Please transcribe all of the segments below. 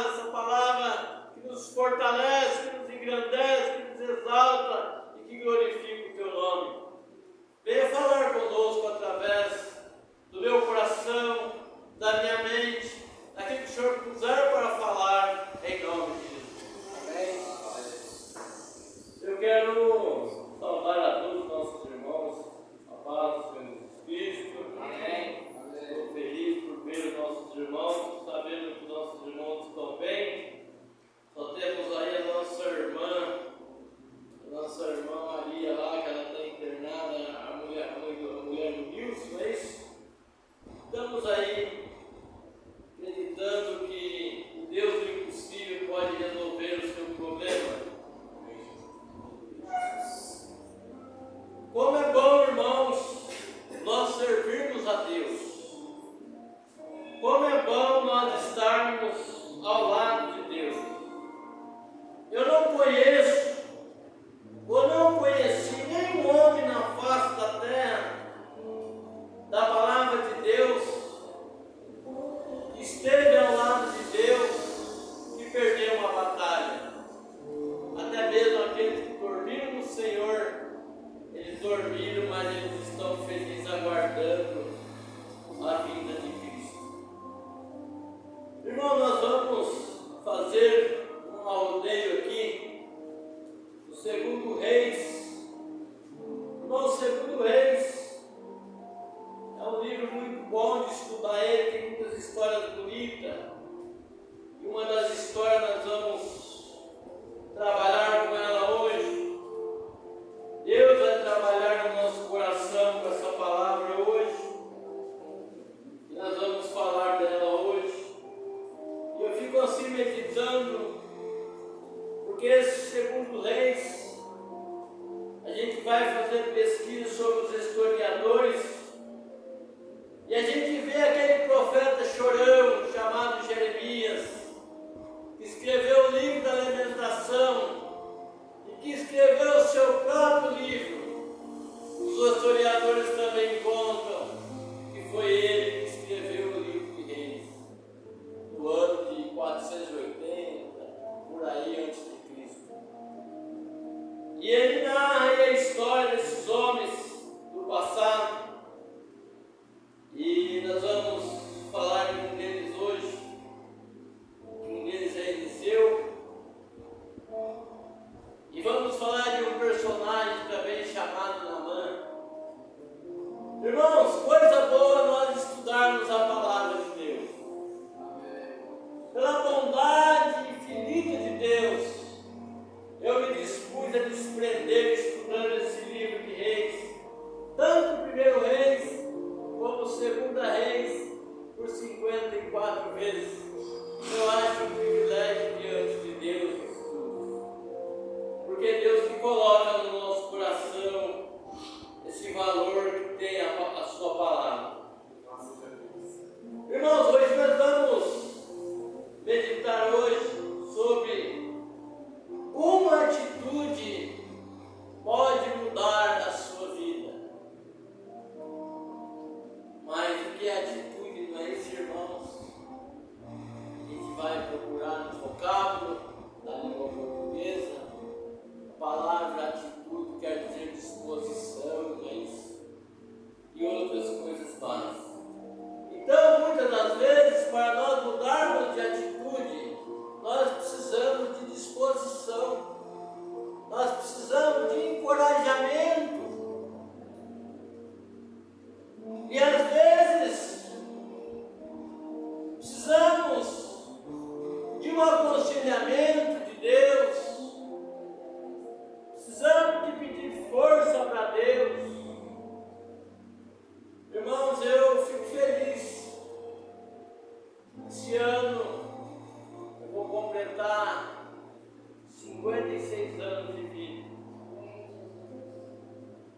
abençoada, essa palavra que nos fortalece, que nos engrandece, que nos exalta e que glorifica o teu nome. Venha falar conosco através do meu coração, da minha mente, daquilo que o Senhor puser para falar, em nome de Jesus. Amém. Eu quero saudar a todos os nossos irmãos, a paz do Senhor Jesus Cristo. Amém. Estou feliz por ver os nossos irmãos, sabendo que os nossos irmãos estão bem. Só temos aí a nossa irmã Maria lá, que ela está internada, a mulher do Nilson, é isso? Estamos aí acreditando que o Deus do impossível pode resolver o seu problema. Como é bom, irmãos, nós servirmos a Deus. Como é bom nós estarmos ao lado de Deus. Eu não conheço, ou não conheci nenhum homem na face da terra, da palavra de Deus, que esteve ao lado de Deus, que perdeu uma batalha. Até mesmo aqueles que dormiram no Senhor, eles dormiram, mas eles estão felizes aguardando a vinda de Cristo. Irmão, nós vamos fazer um rodeio aqui do Segundo Reis. Irmão, Segundo Reis é um livro muito bom de estudar ele, tem muitas histórias bonitas. E uma das histórias nós vamos trabalhar com ela hoje. Deus vai trabalhar no nosso coração com essa palavra hoje. E nós vamos falar dela hoje. E eu fico assim meditando, porque esse Segundo Reis, a gente vai fazer pesquisa sobre os historiadores, e a gente vê aquele profeta chorão chamado Jeremias, que escreveu o livro da Lamentação, e que escreveu o seu próprio livro. Os historiadores também contam que foi ele que escreveu o livro de Reis, no ano de 480, por aí antes de Cristo. E ele narra aí a história desses homens do passado, e nós vamos falar de um deles hoje. Um deles é Eliseu. E vamos falar de um personagem também chamado Naamã. Irmãos, coisa boa nós estudarmos a palavra de Deus. Pela bondade infinita de Deus, eu me dispus a desprender estudando esse livro de Reis, tanto o primeiro Reis como o segundo Reis, por 54 vezes. Eu acho um privilégio diante de Deus isso tudo, porque Deus que coloca no nosso coração esse valor que tem a sua palavra. Irmãos, hoje nós vamos meditar hoje sobre uma atitude pode mudar a sua vida. Mas o que é atitude, não é isso, irmãos? A gente vai procurar no vocábulo da língua portuguesa. A palavra atitude quer dizer disposição, não é isso? E outras coisas mais. Então, muitas das vezes, para nós mudarmos de atitude, nós precisamos de disposição. Nós precisamos de encorajamento. E às vezes precisamos de um aconselhamento de Deus, precisamos de pedir força para Deus. Irmãos, eu fico feliz. Esse ano eu vou completar 56 anos de vida.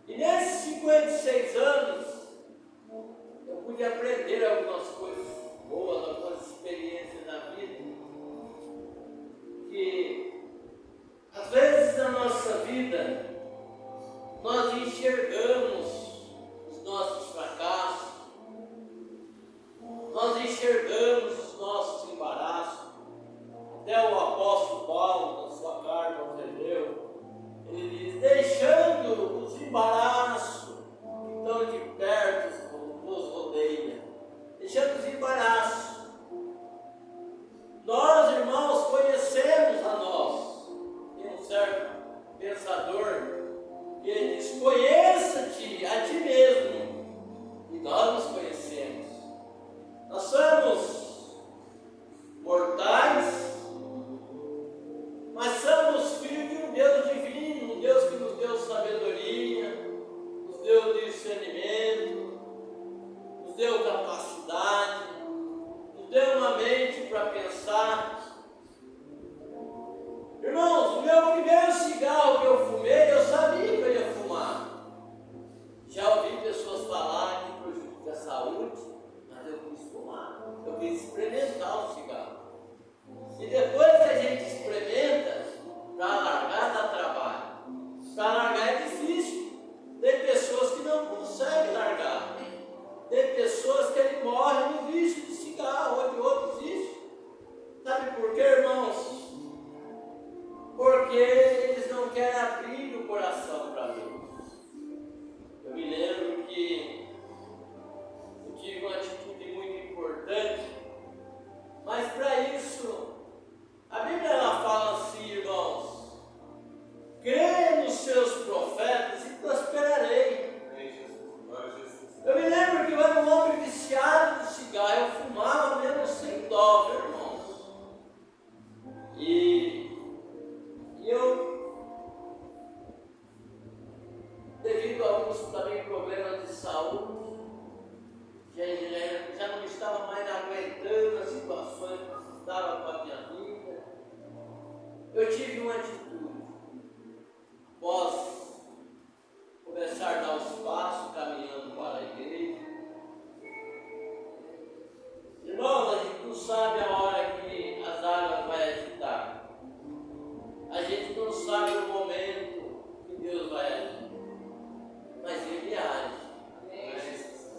E nesses 56 anos eu pude aprender algumas coisas boas, algumas experiências na vida, que às vezes na nossa vida nós enxergamos os nossos fracassos, nós enxergamos os nossos embaraços, Até o apóstolo Paulo, na sua carta aos Hebreus, ele diz: deixando os embaraços que estão de perto, nos rodeia, deixando os embaraços. Nós, irmãos, conhecemos a nós. Tem um certo pensador que ele diz: conheça-te a ti mesmo. E nós nos conhecemos. Nós somos mortais, mas somos filhos de um Deus divino, um Deus que nos deu sabedoria, nos deu discernimento, nos deu capacidade, nos deu uma mente para pensar. Irmãos, o meu primeiro cigarro que eu fumei, eu sabia que eu ia fumar. Já ouvi pessoas falar que prejudica a saúde, mas eu quis fumar, eu quis experimentar o cigarro. E depois que a gente experimenta, para largar dá trabalho. Para largar é difícil. Tem pessoas que não conseguem largar. Tem pessoas que morrem no vício de cigarro ou de outros vícios. Sabe por quê, irmãos? Porque eles não querem abrir o coração para Deus. Eu me lembro que eu tive uma atitude muito importante, mas para isso, a Bíblia ela fala assim, irmãos: creia nos seus profetas e prosperarei. Eu me lembro que eu era um homem viciado no cigarro, eu fumava mesmo sem dó, meu irmão. E eu, devido a alguns também problemas de saúde, já não estava mais aguentando as situações que estavam com a minha vida. Eu tive uma atitude. Após começar a dar os passos, caminhando para a igreja, irmãos, a gente não sabe a hora que as águas vão agitar. A gente não sabe o momento que Deus vai agir, mas Ele age.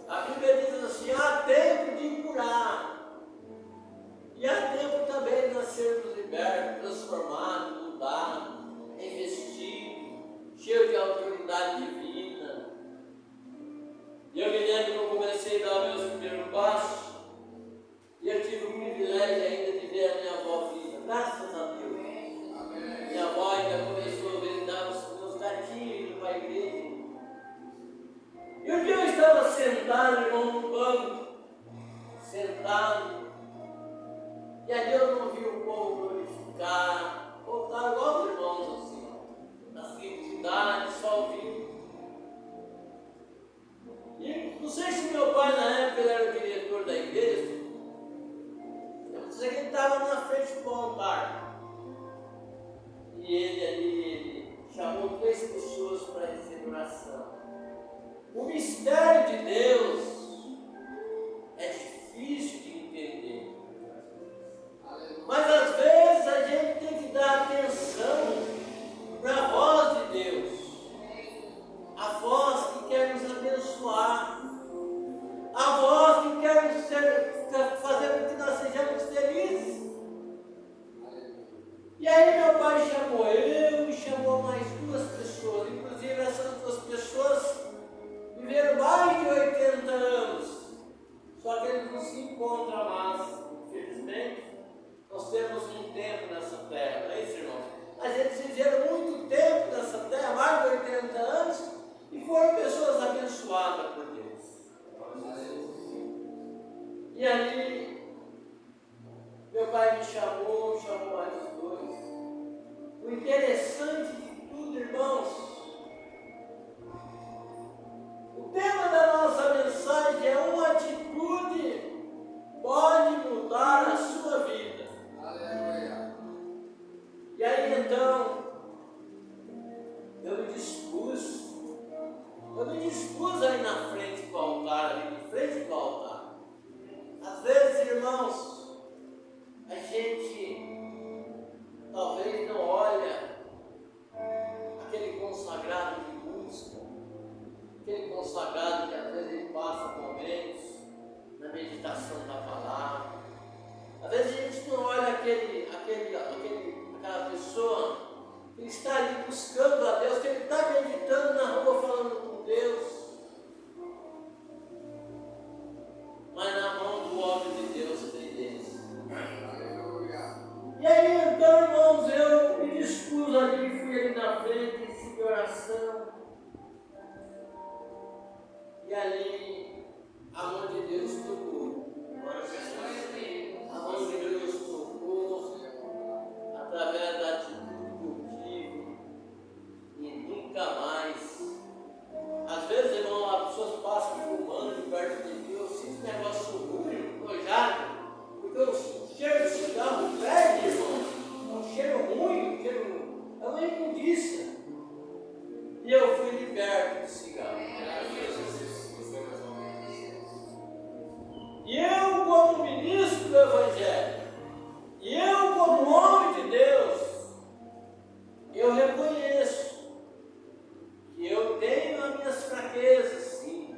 A Bíblia diz assim: há tempo de curar, e há tempo também de nós sermos libertos, transformados, mudados, investidos, cheios de autoridade divina. E eu me lembro que eu comecei a dar meus primeiros passos, e eu tive o privilégio ainda de ver a minha avó viva, graças a Deus. Minha avó ainda começou a ver, dar os meus gatinhos para a igreja. E um dia eu estava sentado, irmão, no banco, sentado, e ali eu não vi o povo glorificar, voltar igual os irmãos assim, na simplicidade, só ouvindo. E não sei se meu pai na época ele era o diretor da igreja, eu sei que ele estava na frente do altar. E ele chamou 3 pessoas para receber oração. O mistério de Deus é difícil de entender. Mas às vezes a gente tem que dar atenção para a voz de Deus. A voz que quer nos abençoar. A voz que quer fazer com que nós sejamos felizes. E aí meu pai chamou eu e chamou mais 2 pessoas. Inclusive essas 2 pessoas viveram mais de 80 anos. Só que eles não se encontram mais. Infelizmente, nós temos um tempo nessa terra, não é isso, irmão? Mas eles viveram muito tempo nessa terra, mais de 80 anos, e foram pessoas abençoadas por Deus. E ali, meu pai me chamou mais os 2. O interessante de tudo, irmãos, o tema da nossa mensagem é: uma atitude pode mudar a sua vida. Aleluia. E aí então, eu me dispus aí na frente do altar, ali de frente do altar. Às vezes, irmãos, a gente talvez não olha aquele consagrado de música, aquele consagrado que às vezes ele passa momentos na meditação da palavra. Às vezes a gente não olha aquele aonde Deus tocou. Aonde Deus tocou, através da atitude que eu tive, e nunca mais. Às vezes, irmão, as pessoas passam fumando de perto de mim, eu sinto um negócio ruim, nojado, porque o cheiro de cigarro perde, irmão. É um cheiro ruim, é uma imundícia. E eu fui liberto do cigarro. E eu, como ministro do Evangelho, e eu, como homem de Deus, eu reconheço que eu tenho as minhas fraquezas, sim,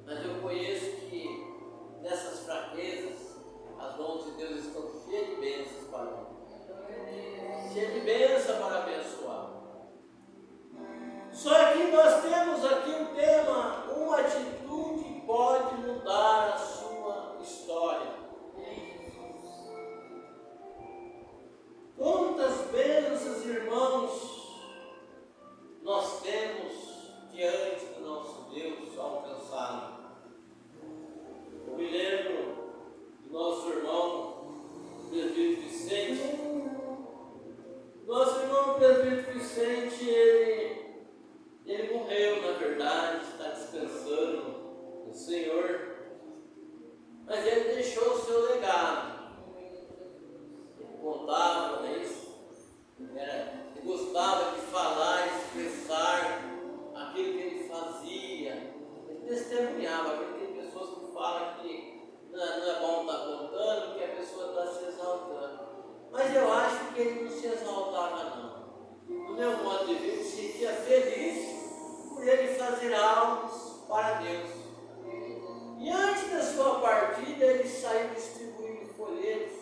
mas eu conheço que nessas fraquezas as mãos de Deus estão cheias de bênçãos para mim, cheias de bênçãos para abençoar. Só que nós temos aqui um tema: uma atitude pode mudar a sua história. Quantas bênçãos, irmãos, nós temos diante do nosso Deus alcançado. Eu me lembro do nosso irmão Presbítero Vicente. Nosso irmão Presbítero Vicente, ele morreu, na verdade, está descansando no Senhor, mas ele deixou o seu legado. Ele contava isso, ele gostava de falar, expressar aquilo que ele fazia, ele testemunhava, porque tem pessoas que falam que não é bom estar contando, que a pessoa está se exaltando, mas eu acho que ele não se exaltava não. No meu modo de ver, ele se sentia feliz por ele fazer algo para Deus. E antes da sua partida, ele saiu distribuindo folhetos,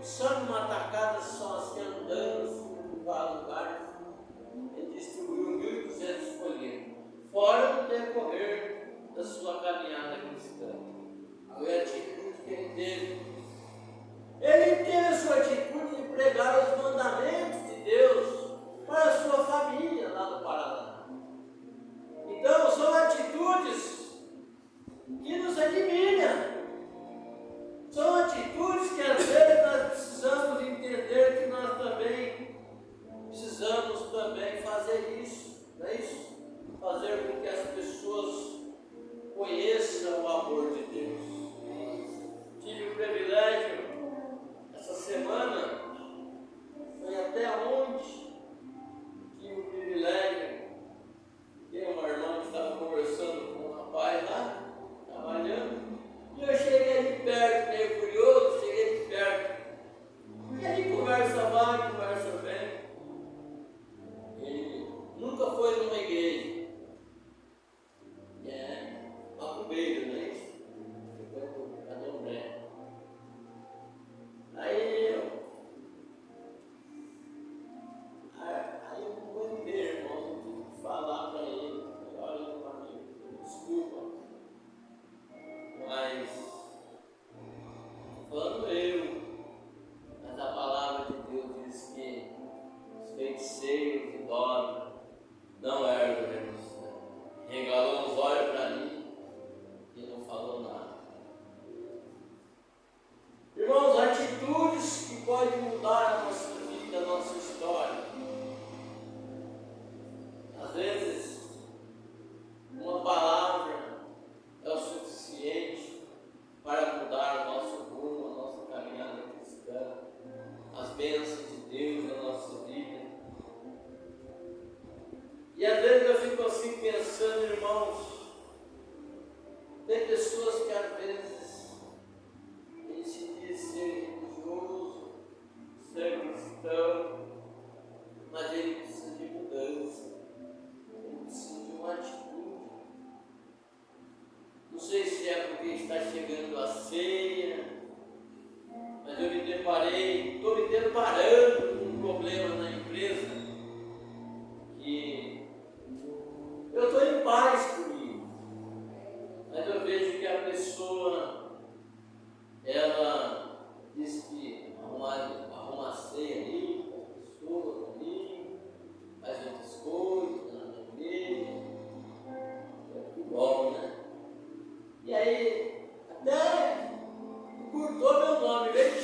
e só numa tacada só, assim, andando em vários lugares, ele distribuiu 1.200 folhetos, fora o decorrer da sua caminhada cristã. Foi a atitude que ele teve. Ele teve a sua atitude de pregar os mandamentos de Deus para a sua família lá no Paraná. Então, são atitudes que nos admiram. São atitudes que às vezes nós precisamos entender que nós também precisamos também fazer isso, não é isso? Fazer com que as pessoas conheçam o amor de Deus. Tive o privilégio, essa semana, foi até onde tive o privilégio, tem uma irmã que estava conversando com um rapaz lá, trabalhando, e eu cheguei ali perto, meio curioso,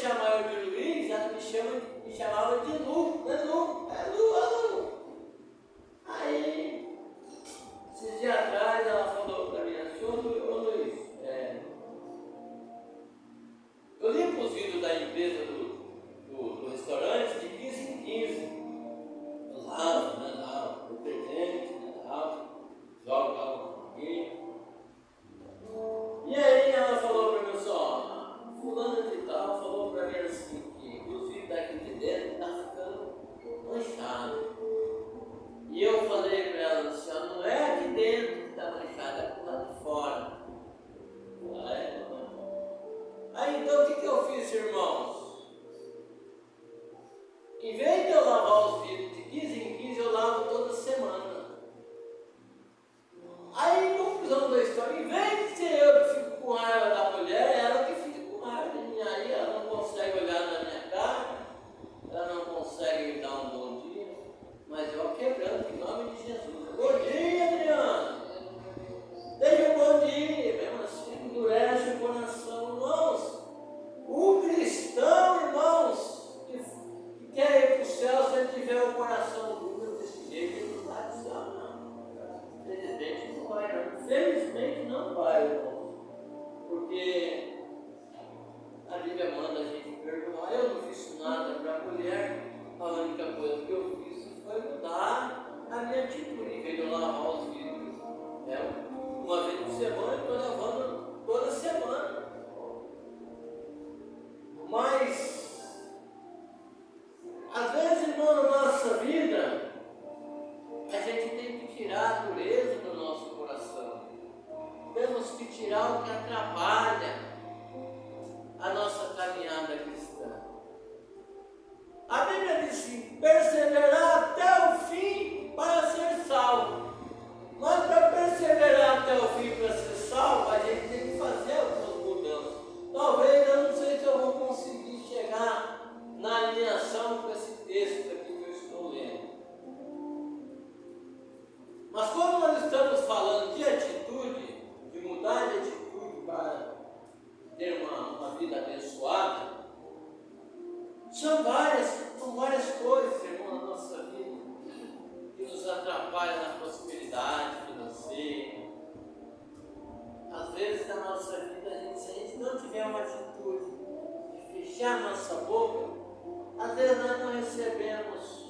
chamar eu de Luiz, ela me chamava de Lu. É Lu, é Lu. Aí, esses dias atrás, ela falou para mim assim: ô Luiz, eu limpo os vidros da empresa do restaurante de 15 em 15. Eu lavo, né? Lavo, detergente, né? Lavo, jogo água aqui. E aí ela falou para mim assim: ó, fulano de tal falou para mim assim, que os vidros daqui de dentro tá ficando manchado. E eu falei para ela assim: ó, não é aqui dentro que está manchado, é pro lado de fora. Aí então o que eu fiz, irmãos? Em vez de eu lavar os vidros de 15 em 15, eu lavo toda semana. Aí, conclusão da história, em vez de ser eu que fico com raiva da mulher, é ela que fica com raiva de mim. Aí ela não consegue olhar na minha cara, ela não consegue me dar um bom dia, mas eu quebrando em nome de Jesus. Bom dia, Adriano! Deixa um bom dia, mesmo assim, endurece o coração, irmãos. O cristão, irmãos, que quer ir para o céu, se ele tiver o coração duro desse jeito, ele não vai para o céu, não. Felizmente não vai, não. Felizmente não vai, irmãos. Porque a Bíblia manda a gente perdoar. Eu não fiz nada para a mulher, a única coisa que eu fiz foi mudar a minha atitude, em vez de eu lavar os vidros. Uma vez por semana, eu estou lavando toda semana. Mas, às vezes, irmão, na nossa vida, a gente tem que tirar a dureza do nosso coração. Temos que tirar o que atrapalha a nossa caminhada cristã. A Bíblia diz assim: perseverar até o fim para ser salvo. Mas para perseverar até o fim para ser salvo, a gente tem que fazer algumas mudanças. Talvez eu não sei se eu vou conseguir chegar na alinhação com esse texto aqui que eu estou lendo. Mas como nós estamos falando de atitude, de mudar de atitude para ter uma vida abençoada, são várias coisas, irmão, na nossa vida que nos atrapalham na prosperidade financeira. Às vezes na nossa vida, se a gente não tiver uma atitude de fechar nossa boca, às vezes nós não recebemos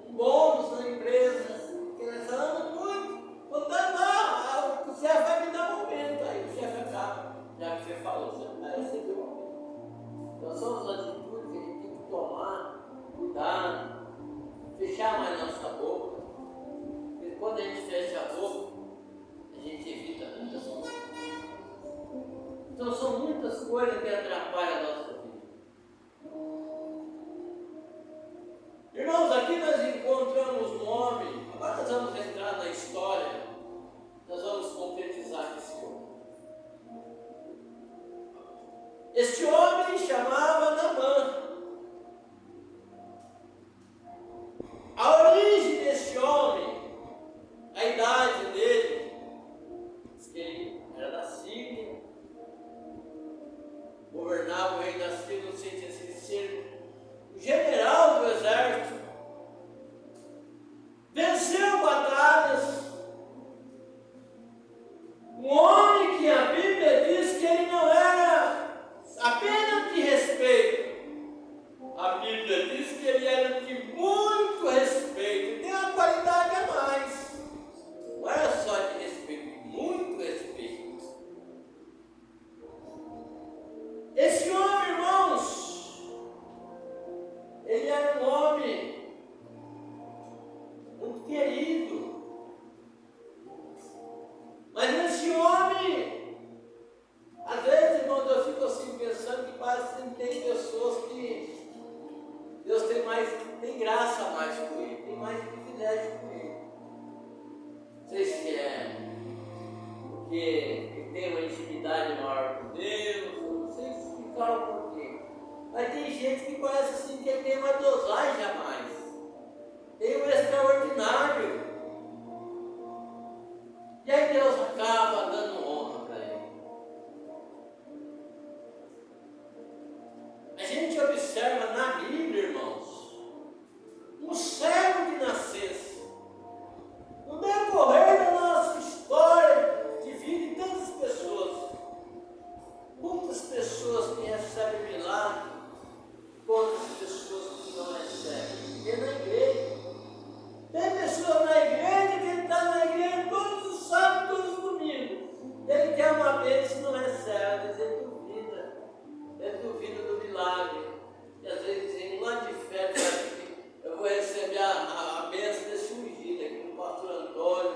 um bônus na empresa, porque nós falamos muito, contando, não, o chefe vai me dar um aumento, aí o chefe acaba, já que você falou, você não vai receber um aumento. Então são as atitudes que a gente tem que tomar, cuidado, fechar mais nossa boca, porque quando a gente fecha a boca, a gente evita muitas coisas. Então são muitas coisas que atrapalham a nossa vida. Irmãos, aqui nós encontramos um homem. Agora nós vamos entrar na história. Nós vamos concretizar esse homem. Este homem chamava Naamã. A origem deste homem, a idade dele, diz que ele era da Síria, governava o rei da Síria, não sei se ser o general do exército, venceu batalhas, um homem que a Bíblia diz que ele não era apenas de respeito, a Bíblia diz que ele era de muito respeito, tem uma qualidade a mais, não era só de respeito, muito respeito. Esse homem, irmãos, ele era um homem muito querido, mas esse homem, às vezes, irmãos, eu fico assim pensando que parece que tem pessoas que Deus tem graça mais com ele, tem mais privilégio com ele. Não sei se é porque ele tem uma intimidade maior com Deus, não sei explicar o porquê. Mas tem gente que parece assim que ele tem uma dosagem a mais, tem um extraordinário. E aí Deus acaba dando honra para ele. gente observa na Bíblia, irmãos, um cego de nascença. No decorrer da nossa história de vida, tantas pessoas, muitas pessoas que recebem milagre, quantas pessoas que não recebem. E na igreja, tem pessoas na igreja que está na igreja todos os sábados, todos os domingos. Ele quer uma bênção e não recebe, ele duvida do milagre. E às vezes dizem, lá de fé, eu vou receber a bênção desse ungido aqui do pastor Antônio,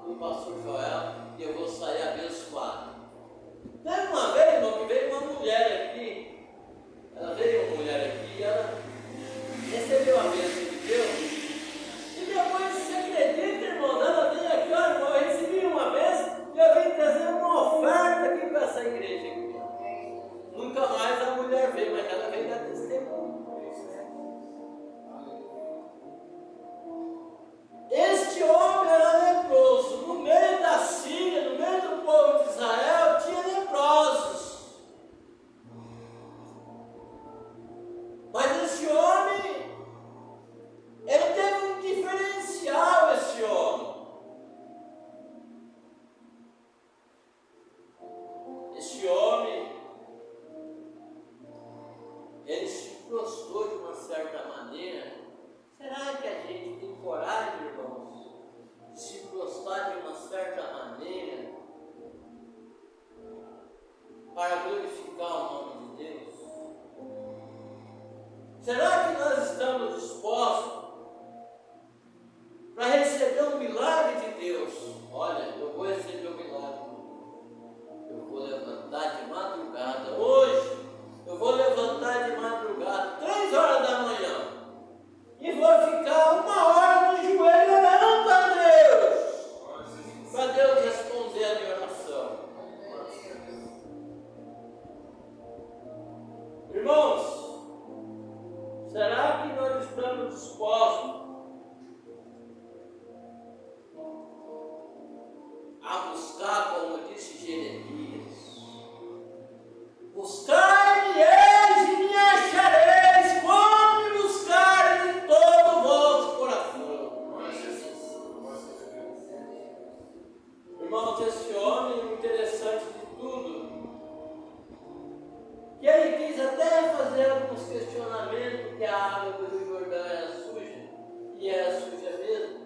do pastor Joel, e eu vou sair abençoado. Teve uma vez, irmão, que veio uma mulher aqui, e ela recebeu a bênção de Deus. E depois, você acredita, irmão, ela veio aqui, olha, irmão, eu recebi uma bênção e eu vim trazer uma oferta aqui para essa igreja aqui. Nunca mais a mulher veio, mas ela veio dar testemunho. Este homem era leproso. No meio da Síria, no meio do povo de Israel, tinha leprosos. Mas esse homem, ele teve um diferencial, esse homem. Esse homem, ele se prostrou de uma certa maneira. Será que a gente tem coragem, irmãos, de se prostrar de uma certa maneira para glorificar o nome de Deus? Será que nós estamos dispostos para receber um milagre de Deus? Olha, eu vou receber um milagre. Eu vou levantar de madrugada. Hoje, eu vou levantar de madrugada, 3 horas da manhã. E vou ficar 1 hora no joelho orando a Deus. Para Deus responder a minha oração. Irmãos, será que nós estamos dispostos a buscar, como disse Jeremias, buscar-me eis e me achareis, quando me buscarem de todo o vosso coração. Irmãos, esse homem, interessante de tudo, que ele quis até fazer alguns questionamentos, que a água do Rio Jordão era suja, e era suja mesmo.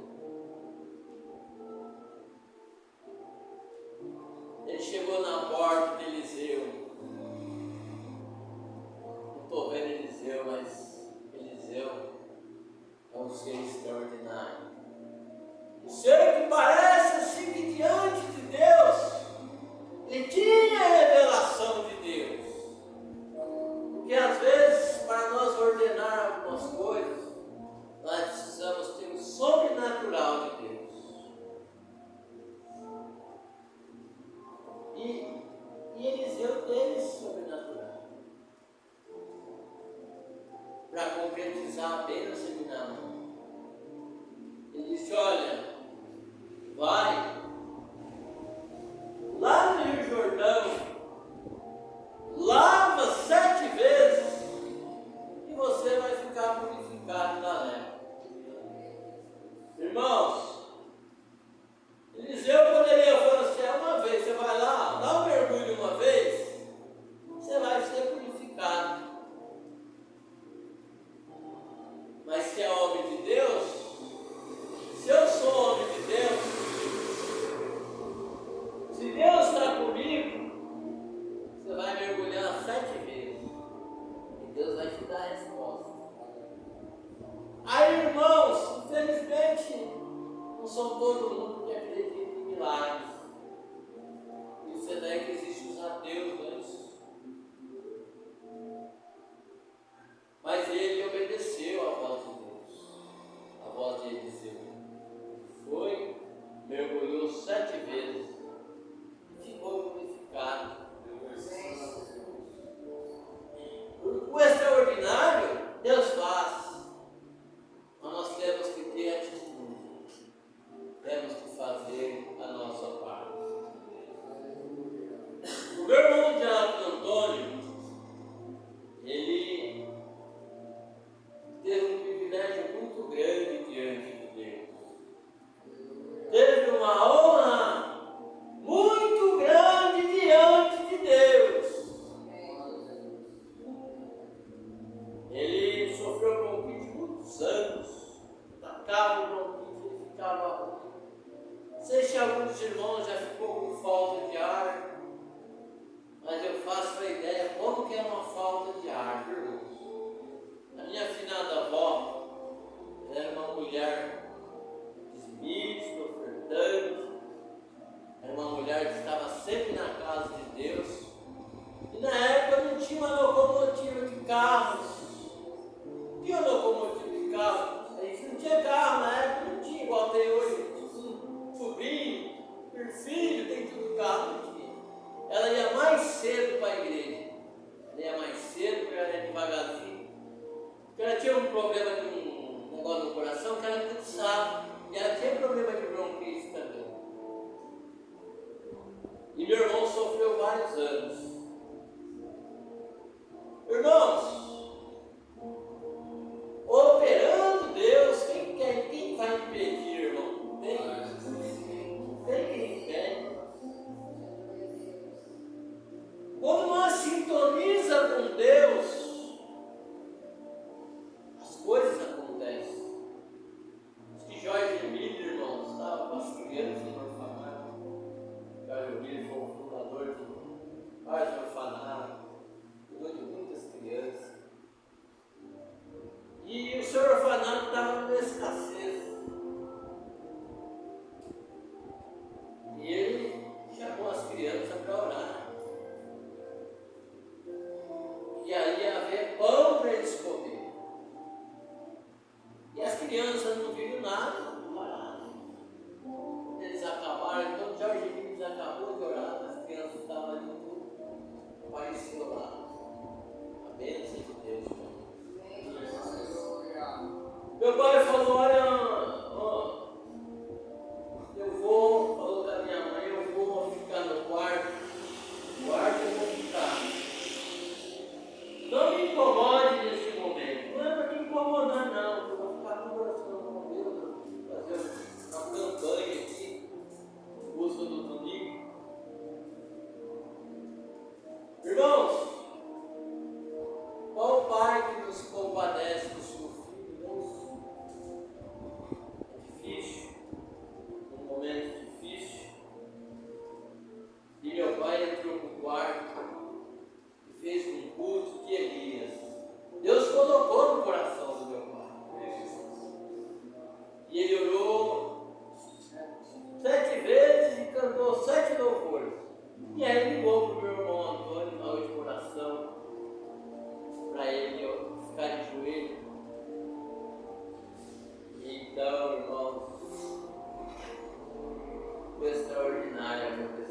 Ele chegou na porta de Eliseu. Não estou vendo Eliseu, mas Eliseu é um ser extraordinário. Um ser que parece assim que diante de Deus, ele tinha a revelação de Deus. Porque às vezes, para nós ordenar algumas coisas, nós precisamos ter o sobrenatural de Deus. E Eliseu teve esse sobrenatural para concretizar a bênção de Naamã. Ele disse, olha, vai lá no Rio Jordão, lava 7 vezes e você vai ficar purificado da lepra. Irmãos, Eliseu poderia falar assim, uma vez, você vai lá, dá um mergulho uma vez, você vai ser purificado. Mas se é homem de Deus, se eu sou homem de Deus, se Deus está comigo, você vai mergulhar 7 vezes e Deus vai te dar a resposta. Aí, irmãos, infelizmente, não são todo mundo que acredita em milagres. Isso é daí que existem os ateus, né? Mas ele obedeceu à voz de Deus, a voz de Eliseu. Foi, mergulhou 7 vezes e ficou purificado. O extraordinário Deus faz, mas nós temos que ter atitude, temos que irmãos já ficou com falta de ar, mas eu faço a ideia como que é uma falta de ar, viu, irmãos? A minha afinada avó era uma mulher dizimista, ofertante, era uma mulher que estava sempre na casa de Deus, e na época não tinha uma locomotiva de carros, não tinha locomotiva de carro, a gente não tinha carro na época, não tinha igual tem hoje, sobrinho, filho, tem tudo carro, não tinha. Ela ia mais cedo para a igreja, ela ia mais cedo, porque ela ia devagarzinho, porque ela tinha um problema de um negócio no coração que ela cansava, e ela tinha problema de bronquite também. E meu irmão sofreu vários anos. Irmãos, operando Deus, quem vai impedir, irmão? Tem quem quer. Quando nós sintoniza com Deus, as coisas acontecem. Diz que Jorge Emílio, irmãos, estava com as crianças no orfanato. Jorge Emílio foi o fundador de vários orfanatos, cuidou de muitas crianças. E o seu orfanato estava numa escassez. E ele chamou as crianças para orar. E aí ia haver pão para eles comer. E as crianças não viram nada, oraram. Eles acabaram, então Jorge Emílio acabou de orar, as crianças estavam ali, tudo apareceu lá. A bênção de Deus. Meu pai falou, olha, falou com a minha mãe, eu vou ficar no quarto eu vou ficar. Não me incomode nesse momento, não é para te incomodar não, eu vou ficar conversando com Deus, fazer uma campanha aqui, em busca do Tonico. Irmãos, qual pai que nos compadece do seu filho? É difícil, um momento difícil. E meu pai entrou no quarto e fez um culto de Elias. Deus colocou no coração do meu pai. E ele orou 7 vezes e cantou 7 louvores. E aí ligou para o meu irmão Antônio na última oração, para ele ficar de joelho. Então, irmãos, o extraordinário aconteceu.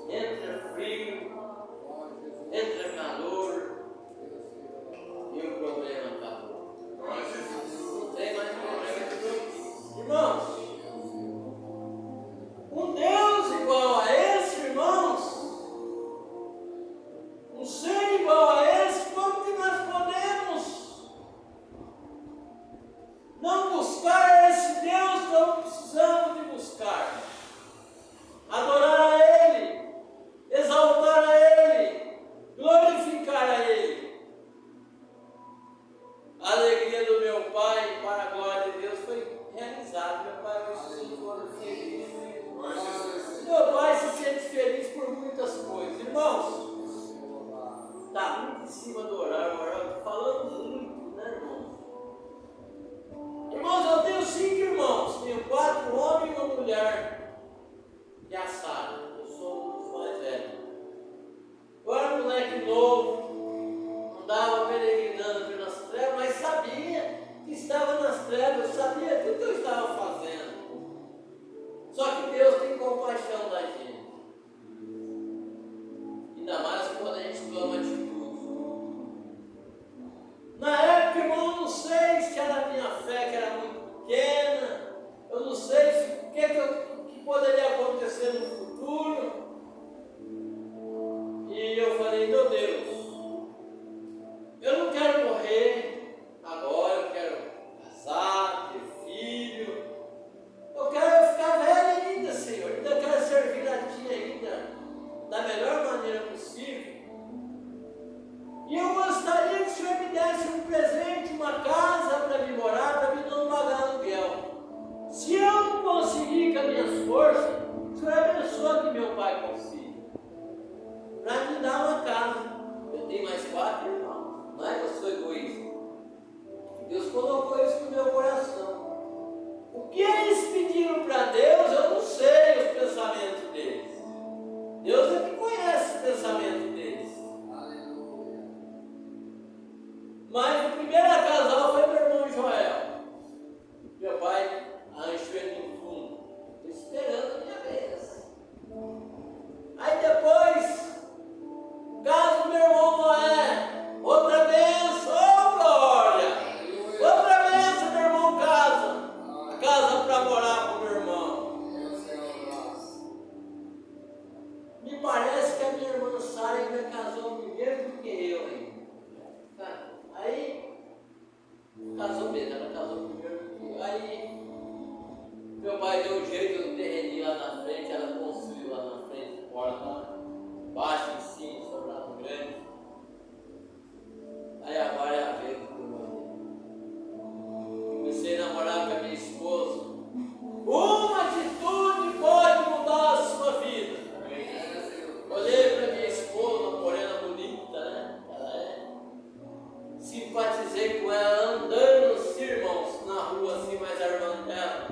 Entra frio, entra calor, e o problema acabou. Não tem mais problema de dormir. Irmãos, um Deus igual a esse, irmãos, um ser igual a esse, como que nós podemos não buscar esse Deus que não precisamos de buscar? Adorar a Ele, exaltar a Ele, glorificar a Ele. A alegria do meu pai, para a glória de Deus, foi realizada. Meu pai hoje se for feliz. Meu pai se sente feliz por muitas coisas. Irmãos, está muito em cima do horário, falando muito, né, irmãos? Irmãos, eu tenho 5 irmãos, tenho 4 homens e uma mulher, e a Sara, eu sou um dos mais velhos. Eu era moleque novo, andava peregrinando pelas trevas, mas sabia que estava nas trevas, sabia tudo que eu estava fazendo. Só que Deus tem compaixão da gente. Ainda mais quando a gente toma atitude. Na época, irmão, eu não sei se era a minha fé que era muito pequena, eu não sei o que poderia acontecer no futuro. E eu falei, meu Deus, eu não quero morrer agora, eu quero casar, ter filho, eu quero ficar velho ainda, Senhor, ainda quero servir a Ti ainda, da melhor maneira possível. E eu gostaria que o Senhor me desse um presente, uma casa para me morar, para me não pagar aluguel. Se eu não conseguir com as minhas forças, força, o Senhor abençoa que meu pai consiga, para me dar uma casa. Eu tenho mais 4 irmãos, não é que eu sou egoísta. Deus colocou isso no meu coração. O que eles pediram para Deus, eu não sei os pensamentos deles. Deus é que conhece os pensamentos deles. Aleluia. Mas o primeiro a casar foi meu irmão Joel. Meu pai arranjou ele no fundo. Estou esperando a minha vez. Aí depois, caso meu irmão Noé, outra benção, oh glória! Outra benção, meu irmão casa. A casa para morar com meu irmão. Me parece que a minha irmã Sara ainda casou primeiro do que eu ainda. Aí, casou mesmo, ela casou primeiro do que eu. Aí, meu pai deu um jeito no terreninho lá na frente, ela construiu lá na frente, porta baixa em cima, sobrado grande. Aí agora é a vez do irmão. Comecei a namorar com a minha esposa. Uma atitude pode mudar a sua vida. Olhei para minha esposa, morena bonita, né? Ela é. Simpatizei com ela andando assim, irmãos, na rua assim, mas a irmã dela.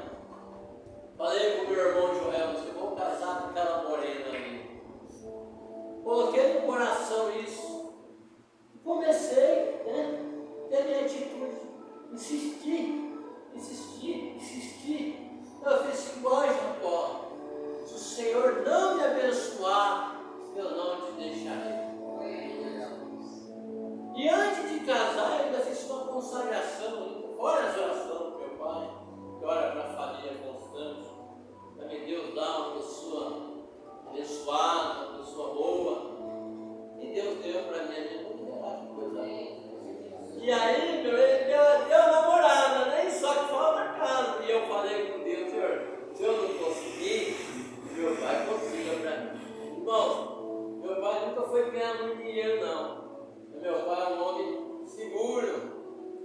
Falei com o meu irmão Joel, eu vou casar com aquela morena ali. Coloquei no coração isso. Comecei, né? Ter minha atitude. Insisti. Eu fiz igual a Jacó. Se o Senhor não me abençoar, eu não te deixarei. E antes de casar, eu ainda fiz uma consagração, fora as orações do meu pai, que ora para a família constante, para que Deus dá uma pessoa abençoada, uma pessoa boa. E Deus deu para mim a minha mulher, que coisa boa. E aí, meu, ele deu a namorada, né? Só que falta a casa. E eu falei com Deus, Senhor, se eu não conseguir, meu pai consiga para mim. Irmão, meu pai nunca foi ganhar muito dinheiro, não. Meu pai é um homem seguro.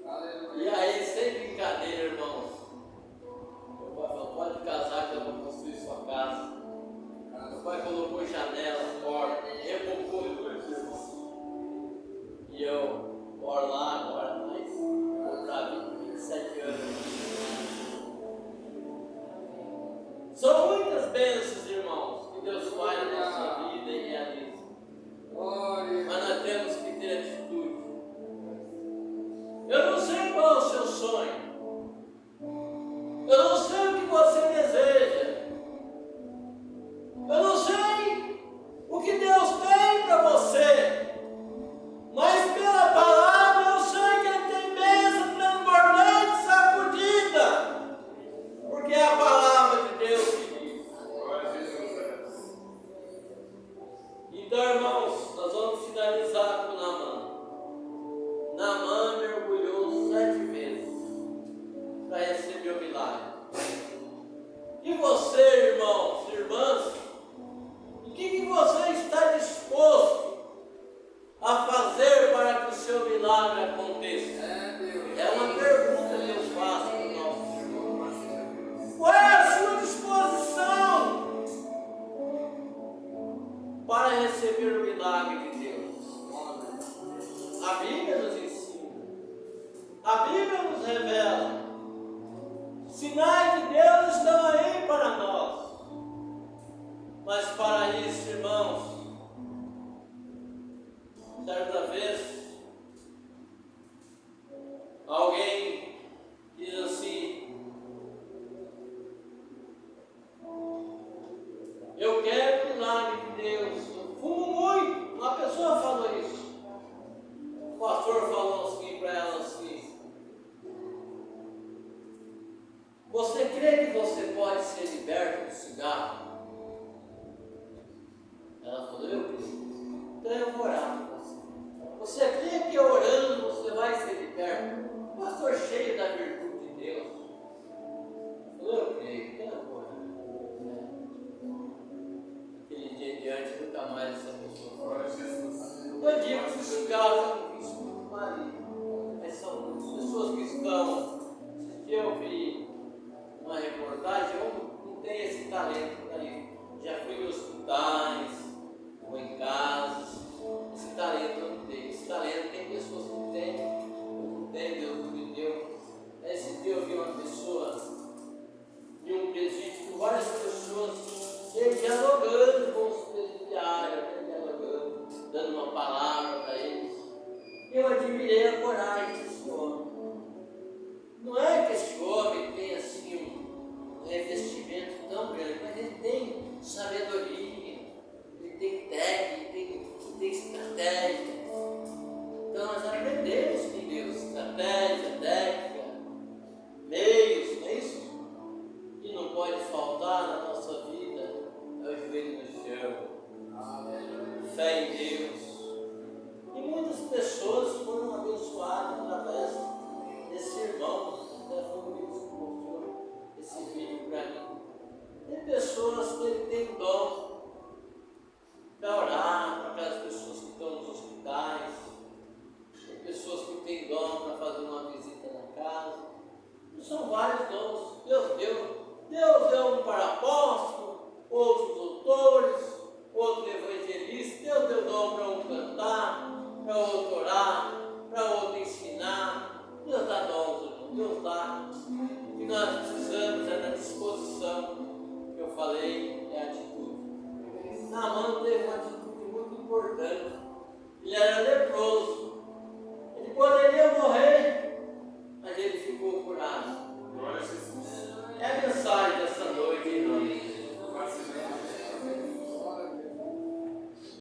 Aleluia. E aí, sem brincadeira, irmãos, meu pai falou, pode casar que eu vou construir sua casa. Meu pai colocou janela, porta, rebocou tudo. E eu moro lá agora, mas vou para 27 anos. São muitas bênçãos, irmãos, que Deus faz na nossa vida e realiza. Mas nós temos que ter atitude. Eu não sei qual é o seu sonho. Eu não sei o que você deseja. Eu não sei o que Deus tem para você. Mas pela palavra eu sei que Ele tem bênção transbordante, sacudida. Porque é a palavra de Deus que diz. Então, irmãos, nós vamos finalizar com Naamã. Naamã mergulhou 7 vezes para receber o milagre. E você, irmãos e irmãs, o que você está disposto a fazer para que o seu milagre aconteça? É uma pergunta que eu faço para os nossos irmãos. Qual é a sua disposição para receber o milagre de Deus? A Bíblia nos ensina, a Bíblia nos revela. Sinais de Deus estão aí para nós. Mas para isso, irmãos, certa vez, alguém diz assim: eu quero o milagre de Deus, eu fumo muito. Uma pessoa falou isso. O pastor falou assim para ela assim: você crê que você pode ser liberto do cigarro? Ela falou: eu preciso. Então eu vou orar por você. Você crê que orando você vai ser liberto? Pastor, cheio da virtude de Deus. Falou: eu creio. Então eu vou orar. Aquele dia em diante, nunca mais essa pessoa falou. Eu digo que o cigarro é um vício muito maligno. Mas são pessoas que estão. Eu vi uma reportagem, eu não tenho esse talento para isso. Já fui em hospitais, ou em casas. Esse talento eu não tenho. Esse talento tem pessoas que têm, ou não têm, Deus não me deu. Esse dia eu vi uma pessoa e um presídio com várias pessoas, ele dialogando com os presidiários, dialogando, dando uma palavra para eles. Eu admirei a coragem desse homem. Não é que esse homem tenha assim um revestimento tão grande, mas ele tem sabedoria, ele tem técnica, ele tem estratégia. Então nós aprendemos com Deus estratégia, técnica, meios, não é isso? Que não pode faltar na nossa vida é o joelho no chão, fé em Deus. E muitas pessoas foram abençoadas através desse irmão, até foi o Deus que mostrou esse vídeo para mim. Tem pessoas que ele tem dom para orar para aquelas pessoas que estão nos hospitais, tem pessoas que têm dom para fazer uma visita na casa. São vários dons. Deus deu um para apóstolo, outros doutores, outro evangelista. Deus deu dom para um cantar, para outro orar, para outro ensinar. Deus dá dons, irmão. Deus dá. O que nós precisamos é da disposição que eu falei, é a atitude. Naamã teve uma atitude muito importante. Ele era